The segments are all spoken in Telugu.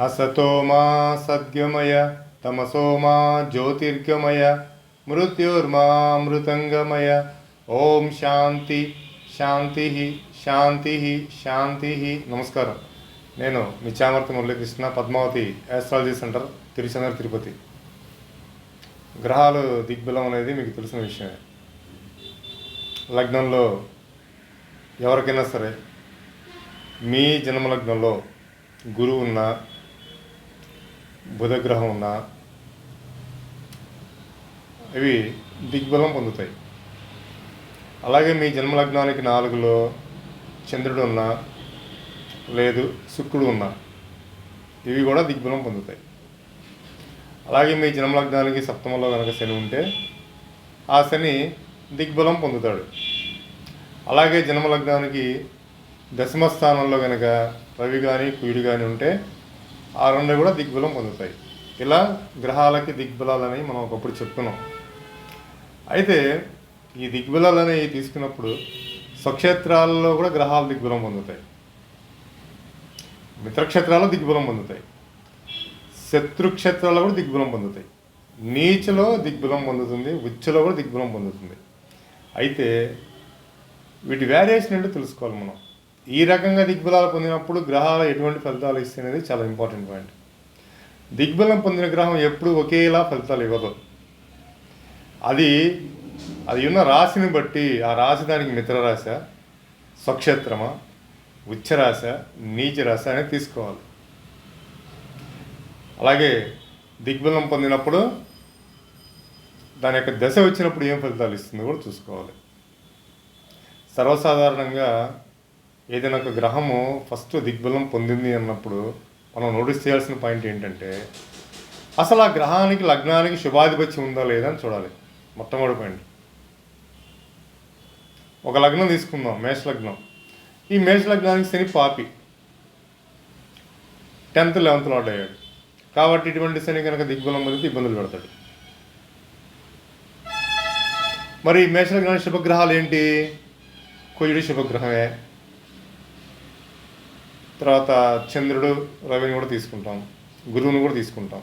असतो मा सद्गमय तमसो मा ज्योतिर्गमय मृत्युर्मा मृतंगमय ఓం శాంతి శాంతి శాంతి శాంతి. నమస్కారం. నేను మీ చామర్తి మురళీకృష్ణ, పద్మావతి ఆస్ట్రాలజీ సెంటర్, తిరుచందూరు, తిరుపతి. గ్రహాలు దిగ్బలం అనేది మీకు తెలిసిన విషయమే. లగ్నంలో ఎవరికైనా సరే మీ జన్మలగ్నంలో గురువు ఉన్నా, బుధగ్రహం ఉన్నా ఇవి దిగ్బలం పొందుతాయి. అలాగే మీ జన్మలగ్నానికి 4లో చంద్రుడు ఉన్నా, లేదు శుక్రుడు ఉన్నా ఇవి కూడా దిగ్బలం పొందుతాయి. అలాగే మీ జన్మలగ్నానికి 7లో కనుక శని ఉంటే ఆ శని దిగ్బలం పొందుతాడు. అలాగే జన్మలగ్నానికి 10వ స్థానంలో కనుక రవి కానీ కుయుడు కానీ ఉంటే ఆ రెండు కూడా దిగ్బలం పొందుతాయి. ఇలా గ్రహాలకి దిగ్బలాలని మనం ఒకప్పుడు చెప్పుకున్నాం. అయితే ఈ దిగ్బలాలని తీసుకున్నప్పుడు స్వక్షేత్రాలలో కూడా గ్రహాలు దిగ్బలం పొందుతాయి, మిత్రక్షేత్రాలు దిగ్బలం పొందుతాయి, శత్రుక్షేత్రాల్లో కూడా దిగ్బలం పొందుతాయి, నీచలో దిగ్బలం పొందుతుంది, ఉచ్చలో కూడా దిగ్బలం పొందుతుంది. అయితే వీటి వేరియేషన్ ఏంటో తెలుసుకోవాలి మనం. ఈ రకంగా దిగ్బలాలు పొందినప్పుడు గ్రహాలు ఎటువంటి ఫలితాలు ఇస్తాయి అనేది చాలా ఇంపార్టెంట్ పాయింట్. దిగ్బలం పొందిన గ్రహం ఎప్పుడు ఒకేలా ఫలితాలు ఇవ్వదు. అది ఉన్న రాశిని బట్టి ఆ రాశి దానికి మిత్రరాశ, స్వక్షేత్రమా, ఉచ్చరాశ, నీచరాశ అనేది తీసుకోవాలి. అలాగే దిగ్బలం పొందినప్పుడు దాని యొక్క దశ వచ్చినప్పుడు ఏం ఫలితాలు ఇస్తుందో కూడా చూసుకోవాలి. సర్వసాధారణంగా ఏదైనా ఒక గ్రహము ఫస్ట్ దిగ్బలం పొందింది అన్నప్పుడు మనం నోటీస్ చేయాల్సిన పాయింట్ ఏంటంటే అసలు ఆ గ్రహానికి లగ్నానికి శుభాధిపత్యం ఉందా లేదా అని చూడాలి. మొట్టమొదటి పాయింట్. ఒక లగ్నం తీసుకుందాం, మేష లగ్నం. ఈ మేష లగ్నానికి శని పాపి 10th 11th లార్డ్ అయ్యాడు. కాబట్టి ఇటువంటి శని కనుక దిగ్బలం పొందితే ఇబ్బందులు పెడతాడు. మరి మేష లగ్నానికి శుభగ్రహాలు ఏంటి? కుజుడు శుభగ్రహమే, తర్వాత చంద్రుడు, రవిని కూడా తీసుకుంటాం, గురువుని కూడా తీసుకుంటాం.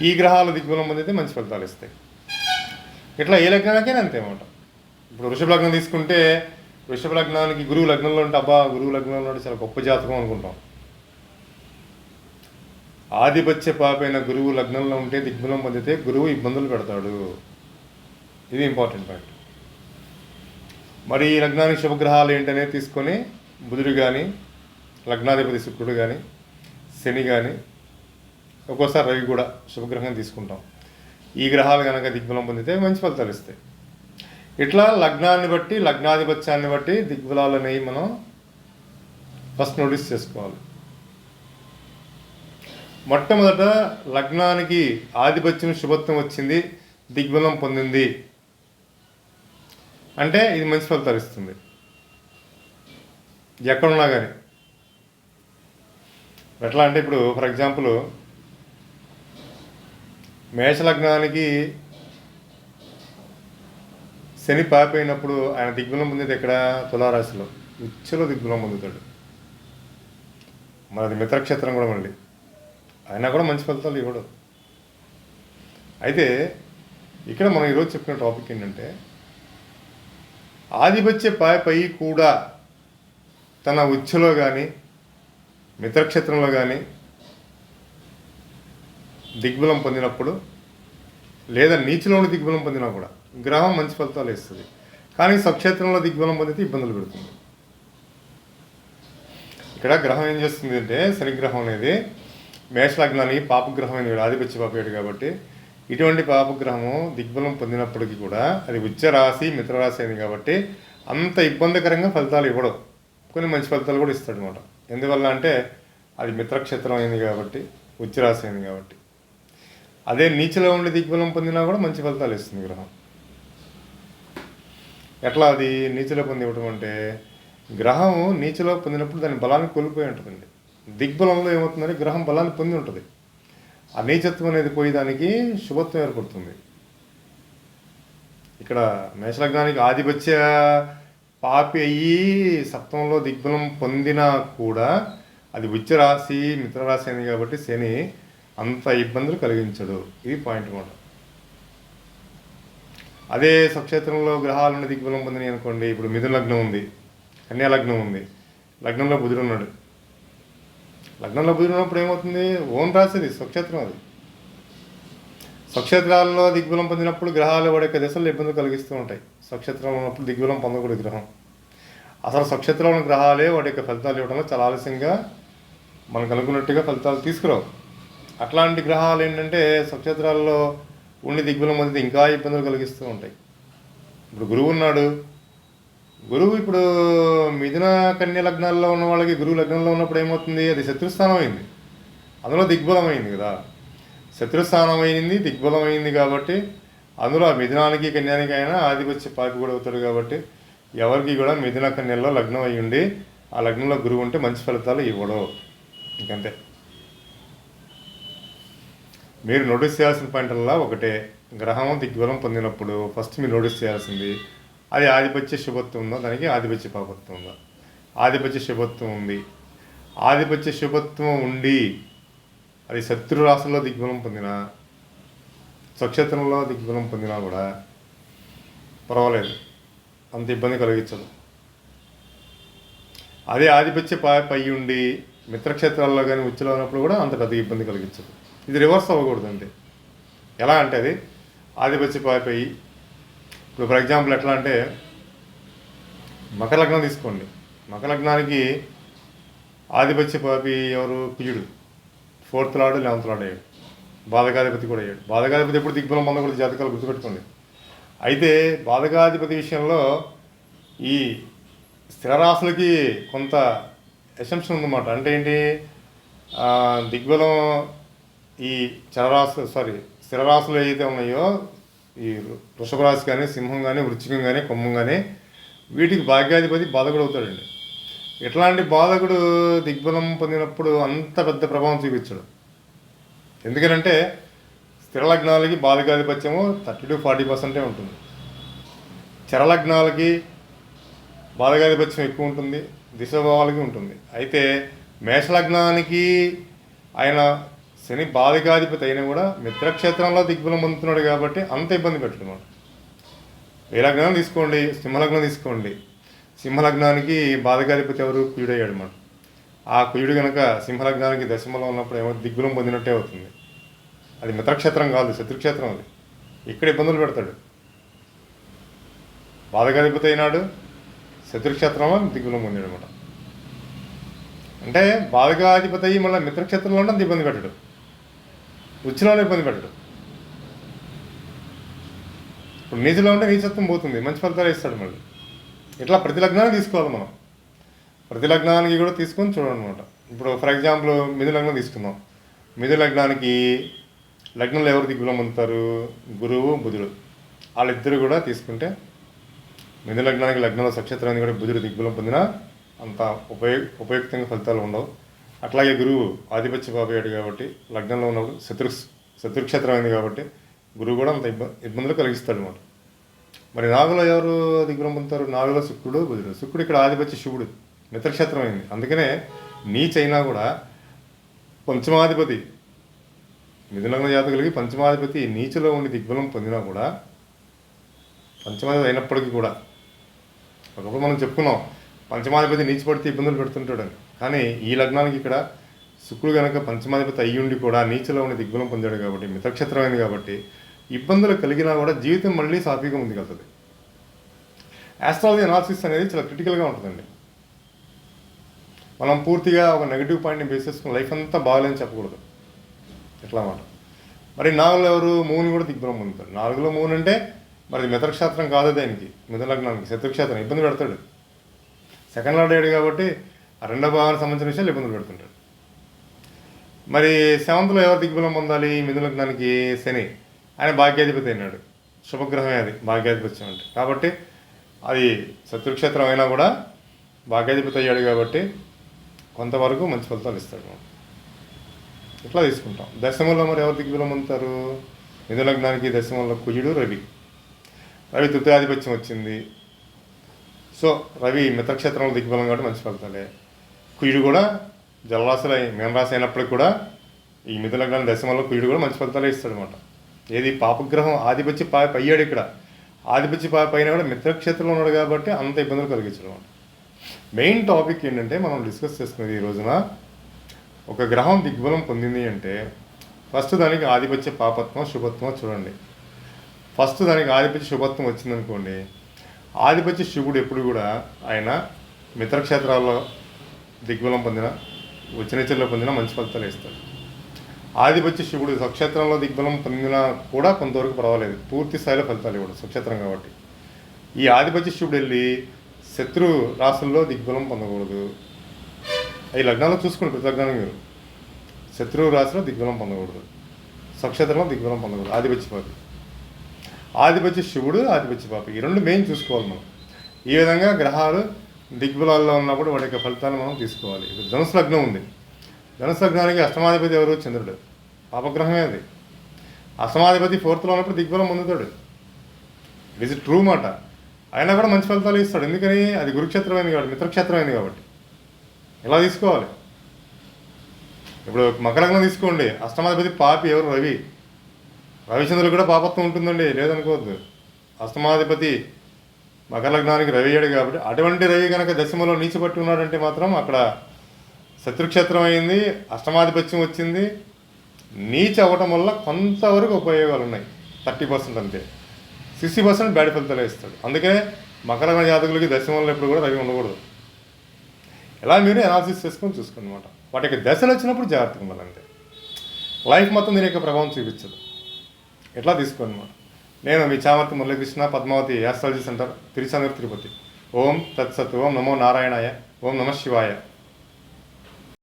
ఈ గ్రహాలు దిగ్బలం పొందితే మంచి ఫలితాలు ఇస్తాయి. ఇట్లా ఏ లగ్నానికైనా అంతే అన్నమాట. ఇప్పుడు వృషభ లగ్నం తీసుకుంటే వృషభ లగ్నానికి గురువు లగ్నంలో ఉంటే అబ్బా గురువు లగ్నంలో ఉంటే చాలా గొప్ప జాతకం అనుకుంటాం. ఆధిపత్య పాపైన గురువు లగ్నంలో ఉంటే దిగ్బలం పొందితే గురువు ఇబ్బందులు పెడతాడు. ఇది ఇంపార్టెంట్ పాయింట్. మరి ఈ లగ్నానికి శుభగ్రహాలు ఏంటనేది తీసుకొని బుధుడు కానీ, లగ్నాధిపతి శుక్రుడు కానీ, శని కానీ, ఒక్కోసారి రవి కూడా శుభగ్రహం తీసుకుంటాం. ఈ గ్రహాలు కనుక దిగ్బలం పొందితే మంచి ఫలితాలు ఇస్తాయి. ఇట్లా లగ్నాన్ని బట్టి, లగ్నాధిపత్యాన్ని బట్టి దిగ్బలాలు అనేవి మనం ఫస్ట్ నోటీస్ చేసుకోవాలి. మొట్టమొదట లగ్నానికి ఆధిపత్యం శుభత్వం వచ్చింది, దిగ్బలం పొందింది అంటే ఇది మంచి ఫలితాలు ఇస్తుంది ఎక్కడున్నా కానీ. ఎట్లా అంటే ఇప్పుడు ఫర్ ఎగ్జాంపుల్ మేషలగ్నానికి శని పాపైనప్పుడు ఆయన దిగ్బలం పొందేది ఎక్కడ? తులారాశిలో, ఉచ్చలో దిగ్బలం పొందుతాడు. మనది మిత్రక్షేత్రం కూడా మళ్ళీ, అయినా కూడా మంచి ఫలితాలు ఇవ్వడు. అయితే ఇక్కడ మనం ఈరోజు చెప్పుకునే టాపిక్ ఏంటంటే ఆధిపత్య పై కూడా తన ఉచ్చలో కానీ మిత్రక్షేత్రంలో కానీ దిగ్బలం పొందినప్పుడు, లేదా నీచలోని దిగ్బలం పొందినా కూడా గ్రహం మంచి ఫలితాలు ఇస్తుంది. కానీ స్వక్షేత్రంలో దిగ్బలం పొందితే ఇబ్బందులు పెడుతుంది. ఇక్కడ గ్రహం ఏం చేస్తుంది అంటే శనిగ్రహం అనేది మేషలగ్నానికి పాపగ్రహమైన ఆధిపత్య పాపేడు. కాబట్టి ఇటువంటి పాపగ్రహము దిగ్బలం పొందినప్పటికీ కూడా అది ఉచ్చరాశి, మిత్రరాశి అయింది కాబట్టి అంత ఇబ్బందికరంగా ఫలితాలు ఇవ్వడం, కొన్ని మంచి ఫలితాలు కూడా ఇస్తాడు అనమాట. ఎందువల్ల అంటే అది మిత్రక్షేత్రం అయింది కాబట్టి, ఉచ్చరాశి అయింది కాబట్టి. అదే నీచలో ఉండి దిగ్బలం పొందినా కూడా మంచి ఫలితాలు ఇస్తుంది గ్రహం. ఎట్లా అది నీచలో పొంది ఇవ్వటం అంటే గ్రహం నీచలో పొందినప్పుడు దాని బలాన్ని కోల్పోయి ఉంటుందండి. దిగ్బలంలో ఏమవుతుందంటే గ్రహం బలాన్ని పొంది ఉంటుంది. ఆ నీచత్వం అనేది పోయేదానికి శుభత్వం ఏర్పడుతుంది. ఇక్కడ మేషలగ్నానికి ఆధిపత్య పాపి అయ్యి సప్తమంలో దిగ్బలం పొందినా కూడా అది ఉచ్చ రాశి మిత్రరాశి అయింది కాబట్టి శని అంత ఇబ్బందులు కలిగించడు. ఇది పాయింట్ మాట. అదే స్వక్షేత్రంలో గ్రహాలను దిగ్బలం పొందినాయి అనుకోండి. ఇప్పుడు మిథున లగ్నం ఉంది, కన్యా లగ్నం ఉంది, లగ్నంలో బుధుడు ఉన్నాడు. లగ్నంలో బుధుడు ఉన్నప్పుడు ఏమవుతుంది? ఓన్ రాశిది స్వక్షేత్రం. అది స్వక్షేత్రాల్లో దిగ్బలం పొందినప్పుడు గ్రహాలు వాడి యొక్క దశల్లో ఇబ్బందులు కలిగిస్తూ ఉంటాయి. స్వక్షేత్రంలో ఉన్నప్పుడు దిగ్బలం పొందకూడదు గ్రహం. అసలు స్వక్షేత్రంలో గ్రహాలే వాటి యొక్క ఫలితాలు ఇవ్వడంలో చాలా ఆలస్యంగా మనకు అనుకున్నట్టుగా ఫలితాలు తీసుకురావు. అట్లాంటి గ్రహాలు ఏంటంటే స్వక్షేత్రాల్లో ఉండి దిగ్బలం పొందితే ఇంకా ఇబ్బందులు కలిగిస్తూ ఉంటాయి. ఇప్పుడు గురువు ఉన్నాడు. గురువు ఇప్పుడు మిథున కన్య లగ్నాల్లో ఉన్న వాళ్ళకి గురువు లగ్నంలో ఉన్నప్పుడు ఏమవుతుంది? అది శత్రుస్థానం అయింది, అందులో దిగ్బలం అయింది కదా. శత్రుస్థానం అయింది, దిగ్బలం అయింది కాబట్టి అందులో ఆ మిథునానికి కన్యానికి అయినా ఆధిపత్య పాపి కూడా అవుతాడు. కాబట్టి ఎవరికి కూడా మిథున కన్యల్లో లగ్నం అయ్యి ఉండి ఆ లగ్నంలో గురువు ఉంటే మంచి ఫలితాలు ఇవ్వడు. ఇంకంతే. మీరు నోటీస్ చేయాల్సిన పాయింట్లలో ఒకటే, గ్రహం దిగ్బలం పొందినప్పుడు ఫస్ట్ మీరు నోటీస్ చేయాల్సింది అది ఆధిపత్య శుభత్వం ఉందో, దానికి ఆధిపత్య పాపత్వం ఉందో. ఆధిపత్య శుభత్వం ఉంది. ఆధిపత్య శుభత్వం ఉండి అది శత్రు రాశుల్లో దిగ్బలం పొందినా, స్వక్షేత్రంలో దిగ్బలం పొందినా కూడా పర్వాలేదు, అంత ఇబ్బంది కలిగించదు. అదే ఆధిపత్య పై ఉండి మిత్రక్షేత్రాల్లో కానీ ఉచ్చులో ఉన్నప్పుడు కూడా అంత పెద్ద ఇబ్బంది కలిగించదు. ఇది రివర్స్ అవ్వకూడదు అంతే. ఎలా అంటే అది ఆధిపత్య పై ఇప్పుడు ఫర్ ఎగ్జాంపుల్ ఎట్లా అంటే మకర లగ్నం తీసుకోండి. మకర లగ్నానికి ఆధిపత్య పాపి ఎవరు? కుజుడు. 4th లార్డ్ 11th లార్డ్ అయ్యాడు. బాధకాధిపతి కూడా అయ్యాడు. బాధకాధిపతి ఎప్పుడు దిగ్బలం పొందకూడదు, జాతకాలు గుర్తుపెట్టుకోండి. అయితే బాధకాధిపతి విషయంలో ఈ స్థిరరాశులకి కొంత ఎసెంప్షన్ ఉందన్నమాట. అంటే ఏంటి? దిగ్బలం ఈ స్థిరరాశులు ఏవైతే ఉన్నాయో, ఈ వృషభ రాశి కానీ, సింహం కానీ, వృశ్చికం కానీ, కుంభం కానీ, వీటికి భాగ్యాధిపతి బాధకుడు అవుతాడండి. ఇట్లాంటి బాధకుడు దిగ్బలం పొందినప్పుడు అంత పెద్ద ప్రభావం చూపించడు. ఎందుకంటే స్థిర లగ్నాలకి బాధకాధిపత్యము 30-40% ఉంటుంది. చరలగ్నాలకి బాధకాధిపత్యం ఎక్కువ ఉంటుంది, దిశభావాలకి ఉంటుంది. అయితే మేషలగ్నానికి ఆయన శని బాధకాధిపతి అయినా కూడా మిత్రక్షేత్రంలో దిగ్బలం పొందుతున్నాడు కాబట్టి అంత ఇబ్బంది పెట్టడం. ఏ లగ్నం తీసుకోండి, సింహలగ్నం తీసుకోండి. సింహలగ్నానికి బాధకాధిపతి ఎవరు? కుయుడయ్యాడు మాట. ఆ కుయుడు కనుక సింహలగ్నానికి దశమలో ఉన్నప్పుడు ఏమో దిగ్బలం పొందినట్టే అవుతుంది. అది మిత్రక్షేత్రం కాదు, శత్రుక్షేత్రం. అది ఇక్కడ ఇబ్బందులు పెడతాడు. బాధకాధిపతి అయినాడు, శత్రుక్షేత్రంలో దిగ్బలం పొందాడు అనమాట. అంటే బాధకాధిపతి అయ్యి మళ్ళీ మిత్రక్షేత్రంలో అంత ఇబ్బంది పెట్టడు, ఉచ్చులోనే ఇబ్బంది పెట్టడు. ఇప్పుడు నీచులో ఉంటే నీచత్వం పోతుంది, మంచి ఫలితాలు ఇస్తాడు మళ్ళీ. ఇట్లా ప్రతి లగ్నాన్ని తీసుకోవాలి మనం. ప్రతి లగ్నానికి కూడా తీసుకొని చూడాలన్నమాట. ఇప్పుడు ఫర్ ఎగ్జాంపుల్ మిథున లగ్నం తీసుకుందాం. మిథున లగ్నానికి లగ్నంలో ఎవరు దిగ్బలం పొందుతారు? గురువు, బుధుడు. వాళ్ళిద్దరు కూడా తీసుకుంటే మిథున లగ్నానికి లగ్నంలో స్వక్షేత్రాన్ని కూడా బుధుడు దిగ్బలం పొందినా అంత ఉపయుక్తంగా ఫలితాలు ఉండవు. అట్లాగే గురువు ఆధిపత్య పాపయ్యాడు కాబట్టి లగ్నంలో ఉన్నప్పుడు శత్రుక్షేత్రం అయింది కాబట్టి గురువు కూడా అంత ఇబ్బందులు కలిగిస్తాడు అనమాట. మరి నాగులో ఎవరు దిగ్బలం పొందుతారు? నాగులో శుక్రుడు, బుధుడు. శుక్రుడు ఇక్కడ ఆధిపత్య శుభుడు, మిత్రక్షేత్రం అయింది. అందుకనే నీచైనా కూడా పంచమాధిపతి, మిథున లగ్న జాతకులకి పంచమాధిపతి నీచులో ఉండి దిగ్బలం పొందినా కూడా, పంచమాధిపతి అయినప్పటికీ కూడా, ఒకప్పుడు మనం చెప్పుకున్నాం పంచమాధిపతి నీచి పడితే ఇబ్బందులు పెడుతుంటాడని. కానీ ఈ లగ్నానికి ఇక్కడ శుక్రుడు కనుక పంచమాధిపతి అయ్యుండి కూడా నీచలో ఉండి దిగ్బలం పొందాడు కాబట్టి, మిత్రక్షేత్రం అయింది కాబట్టి ఇబ్బందులు కలిగినా కూడా జీవితం మళ్ళీ సాఫీగా ముందుకెళ్తుంది. ఆస్ట్రాలజీ అనాలిసిస్ అనేది చాలా క్రిటికల్గా ఉంటుందండి. మనం పూర్తిగా ఒక నెగిటివ్ పాయింట్ని బేస్ చేసుకుని లైఫ్ అంతా బాగాలేని చెప్పకూడదు. ఎట్లా మాట. మరి నాలుగులో ఎవరు? మూని కూడా దిగ్బలం పొందుతాడు. 4లో మూన్ అంటే మరి మిత్రక్షేత్రం కాదు, దానికి మిథున లగ్నానికి శత్రుక్షేత్రం, ఇబ్బంది పెడతాడు. సెకండ్ లార్డ్ అయ్యాడు కాబట్టి ఆ రెండో భావానికి సంబంధించిన విషయాలు ఇబ్బందులు పెడుతుంటాడు. మరి 7th ఎవరు దిగ్బలం పొందాలి? మిథున లగ్నానికి శని. ఆయన భాగ్యాధిపతి అయినాడు, శుభగ్రహమే అది భాగ్యాధిపత్యం అంటే. కాబట్టి అది శత్రుక్షేత్రం అయినా కూడా భాగ్యాధిపతి అయ్యాడు కాబట్టి కొంతవరకు మంచి ఫలితాలు ఇస్తాడు. ఇట్లా తీసుకుంటాం. దశమంలో మరి ఎవరు దిగ్బలం పొందుతారు? మిథున లగ్నానికి దశమంలో కుజుడు, రవి. రవి తృతీయాధిపత్యం వచ్చింది. సో రవి మిత్రక్షేత్రంలో దిగ్బలం కాబట్టి మంచి ఫలితాలే. కుజుడు కూడా జలరాశులు మీనరాశి అయినప్పటికి కూడా ఈ మిథున లగ్నాన్ని దశమంలో కుయుడు కూడా మంచి ఫలితాలే ఇస్తాడు అనమాట. ఏది పాపగ్రహం ఆధిపత్య పయ్యాడు ఇక్కడ, ఆధిపత్య పైన కూడా మిత్రక్షేత్రంలో ఉన్నాడు కాబట్టి అంత ఇబ్బందులు కలిగించడం అనమాట. మెయిన్ టాపిక్ ఏంటంటే మనం డిస్కస్ చేసుకునేది ఈ రోజున, ఒక గ్రహం దిగ్బలం పొందింది అంటే ఫస్ట్ దానికి ఆధిపత్య పాపత్వం శుభత్వం చూడండి. ఫస్ట్ దానికి ఆధిపత్య శుభత్వం వచ్చిందనుకోండి, ఆధిపత్య శుభుడు ఎప్పుడు కూడా ఆయన మిత్రక్షేత్రాల్లో దిగ్బలం పొందిన ఉచ్చనీచల్లో పొందిన మంచి ఫలితాలు ఇస్తాడు. ఆధిపత్య శుభుడు స్వక్షేత్రంలో దిగ్బలం పొందినా కూడా కొంతవరకు పర్వాలేదు, పూర్తి స్థాయిలో ఫలితాలు ఇవ్వడు స్వక్షేత్రం కాబట్టి. ఈ ఆధిపత్య శుభుడు వెళ్ళి శత్రు రాశుల్లో దిగ్బలం పొందకూడదు. ఈ లగ్నాల్లో చూసుకోండి, ప్రతి లగ్నాన్ని మీరు శత్రువు రాశిలో దిగ్బలం పొందకూడదు, స్వక్షేత్రంలో దిగ్బలం పొందకూడదు. ఆధిపత్య పాపి, ఆధిపత్య శుభుడు, ఆధిపత్య పాపి, ఈ రెండు మెయిన్ చూసుకోవాలి మనం. ఈ విధంగా గ్రహాలు దిగ్బలాల్లో ఉన్నప్పుడు వాటి యొక్క ఫలితాలు మనం తీసుకోవాలి. ఇప్పుడు ధనుసు లగ్నం ఉంది, ధనుసు లగ్నానికి అష్టమాధిపతి ఎవరు? చంద్రుడు, పాపగ్రహమే అది. అష్టమాధిపతి ఫోర్త్లో ఉన్నప్పుడు దిగ్బలం పొందుతాడు, ఇట్ ఈజ్ ట్రూ మాట. అయినా కూడా మంచి ఫలితాలు ఇస్తాడు, ఎందుకని? అది గురుక్షేత్రమైంది కాబట్టి, మిత్రక్షేత్రమైంది కాబట్టి. ఇలా తీసుకోవాలి. ఇప్పుడు మకర లగ్నం తీసుకోండి, అష్టమాధిపతి పాపి ఎవరు? రవి. రవిచంద్రుడు కూడా పాపత్వం ఉంటుందండి, లేదనుకోవద్దు. అష్టమాధిపతి మకర లగ్నానికి రవి అయ్యాడు కాబట్టి, అటువంటి రవి కనుక దశమలో నీచపట్టి ఉన్నాడంటే మాత్రం అక్కడ శత్రుక్షేత్రం అయింది, అష్టమాధిపత్యం వచ్చింది. నీచ అవ్వటం వల్ల కొంతవరకు ఉపయోగాలు ఉన్నాయి, 30% అంతే. 60% బ్యాడ్ ఫలితాలు ఇస్తాడు. అందుకే మకర లగ్న జాతకులకి దశమంలో ఎప్పుడు కూడా రవి ఉండకూడదు. ఇలా మీరు అనాలిసిస్ చేసుకొని చూసుకోండి అనమాట. వాటి యొక్క దశలు వచ్చినప్పుడు జాగ్రత్తగా ఉండాలి అంతే. లైఫ్ మొత్తం దీని యొక్క ప్రభావం చూపించదు. ఎట్లా తీసుకోండి అనమాట. నేను మీ చామర్తి మురళీకృష్ణ, పద్మావతి ఆస్ట్రాలజీ సెంటర్, తిరుచానూరు, తిరుపతి. ఓం తత్సత్. ఓం నమో నారాయణాయ. ఓం నమ శివాయ.